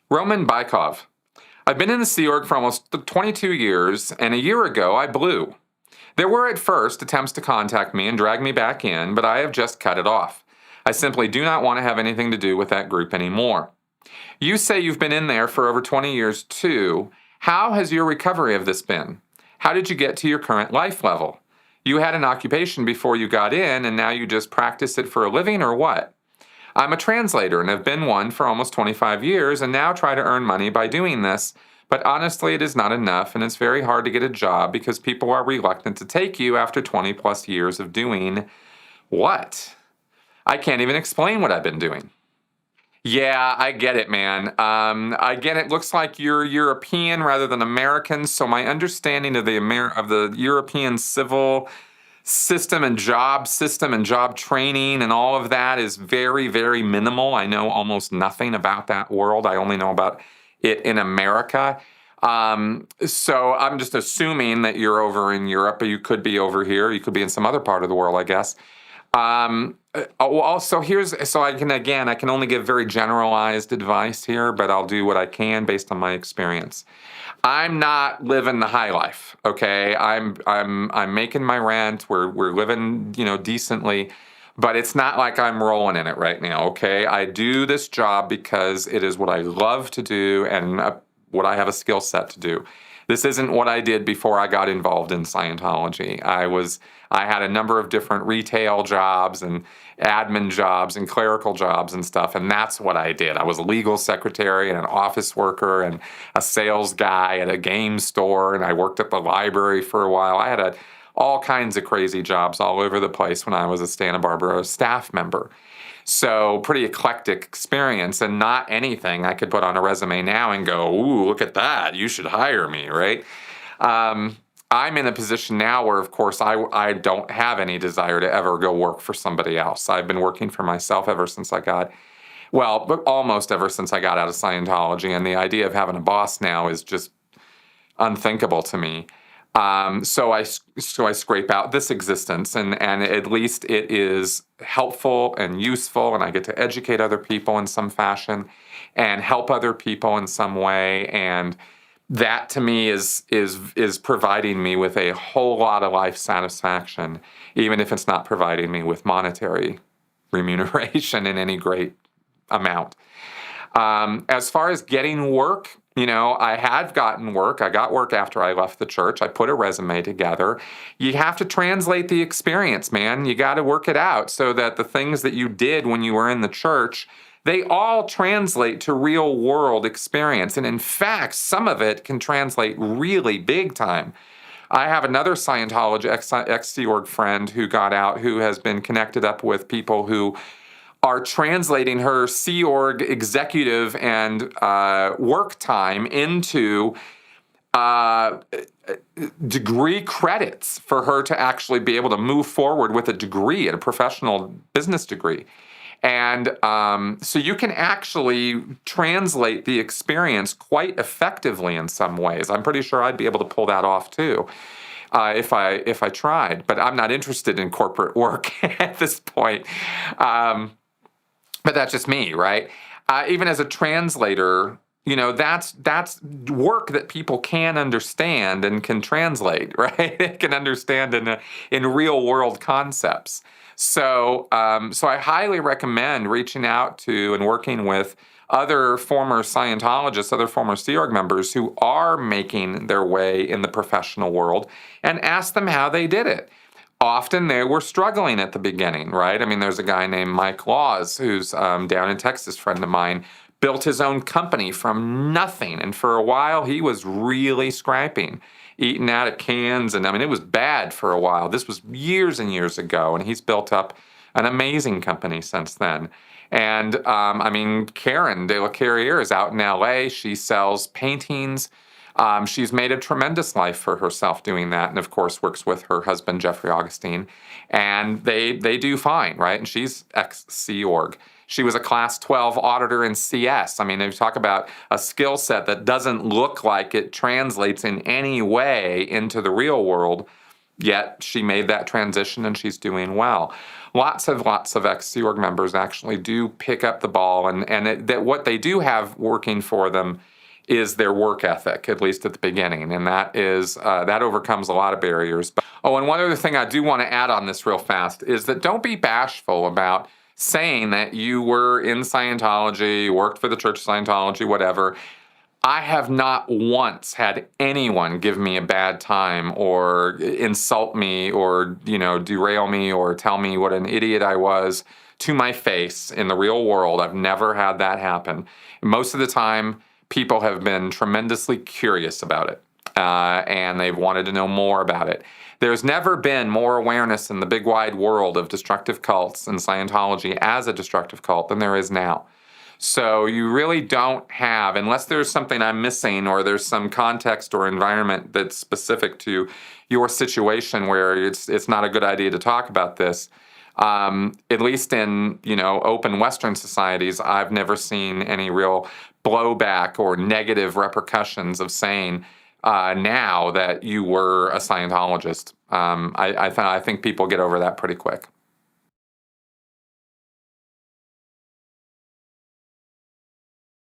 Roman Bykov. I've been in the Sea Org for almost 22 years, and a year ago I blew. There were at first attempts to contact me and drag me back in, but I have just cut it off. I simply do not want to have anything to do with that group anymore. You say you've been in there for over 20 years too. How has your recovery of this been? How did you get to your current life level? You had an occupation before you got in, and now you just practice it for a living, or what? I'm a translator and have been one for almost 25 years and now try to earn money by doing this. But honestly, it is not enough, and it's very hard to get a job because people are reluctant to take you after 20 plus years of doing what? I can't even explain what I've been doing. Yeah, I get it, man. I get it. Looks like you're European rather than American. So my understanding of the European civil system and job training and all of that is very, very minimal. I know almost nothing about that world. I only know about it in America. So I'm just assuming that you're over in Europe, but you could be over here. You could be in some other part of the world, I guess. Also, I can only give very generalized advice here, but I'll do what I can based on my experience. I'm not living the high life, okay? I'm making my rent. We're living, decently, but it's not like I'm rolling in it right now, okay? I do this job because it is what I love to do and what I have a skill set to do. This isn't what I did before I got involved in Scientology. I had a number of different retail jobs and admin jobs and clerical jobs and stuff, and that's what I did. I was a legal secretary and an office worker and a sales guy at a game store, and I worked at the library for a while. I had all kinds of crazy jobs all over the place when I was a Santa Barbara staff member. So pretty eclectic experience, and not anything I could put on a resume now and go, ooh, look at that, you should hire me, right? I'm in a position now where, of course, I don't have any desire to ever go work for somebody else. I've been working for myself almost ever since I got out of Scientology, and the idea of having a boss now is just unthinkable to me. So I scrape out this existence, and at least it is helpful and useful, and I get to educate other people in some fashion and help other people in some way, and that to me is providing me with a whole lot of life satisfaction, even if it's not providing me with monetary remuneration in any great amount. As far as getting work, I have gotten work. I got work after I left the church. I put a resume together. You have to translate the experience, man. You got to work it out so that the things that you did when you were in the church, they all translate to real world experience. And in fact, some of it can translate really big time. I have another Scientology ex-Sea Org friend who got out, who has been connected up with people who are translating her Sea Org executive and work time into degree credits for her to actually be able to move forward with a degree, a professional business degree. And so you can actually translate the experience quite effectively in some ways. I'm pretty sure I'd be able to pull that off too. If I tried, but I'm not interested in corporate work at this point. But that's just me, right? Even as a translator, that's work that people can understand and can translate, right? They can understand in real world concepts. So I highly recommend reaching out to and working with other former Scientologists, other former Sea Org members who are making their way in the professional world, and ask them how they did it. Often they were struggling at the beginning, right? I mean, there's a guy named Mike Laws who's down in Texas, friend of mine, built his own company from nothing. And for a while, he was really scraping, eating out of cans. And I mean, it was bad for a while. This was years and years ago. And he's built up an amazing company since then. And Karen De La Carriere is out in LA. She sells paintings. She's made a tremendous life for herself doing that, and of course works with her husband, Jeffrey Augustine, and they do fine, right? And she's ex-Sea Org. She was a Class 12 auditor in CS. I mean, if you talk about a skill set that doesn't look like it translates in any way into the real world, yet she made that transition and she's doing well. Lots of ex-Sea Org members actually do pick up the ball, and that what they do have working for them is their work ethic, at least at the beginning, and that overcomes a lot of barriers. Oh, and one other thing I do want to add on this real fast is that don't be bashful about saying that you were in Scientology, worked for the Church of Scientology, whatever. I have not once had anyone give me a bad time or insult me or, derail me or tell me what an idiot I was to my face in the real world. I've never had that happen. Most of the time, people have been tremendously curious about it, and they've wanted to know more about it. There's never been more awareness in the big wide world of destructive cults and Scientology as a destructive cult than there is now. So you really don't have, unless there's something I'm missing or there's some context or environment that's specific to your situation where it's not a good idea to talk about this. At least in open Western societies, I've never seen any real blowback or negative repercussions of saying now that you were a Scientologist. I think people get over that pretty quick.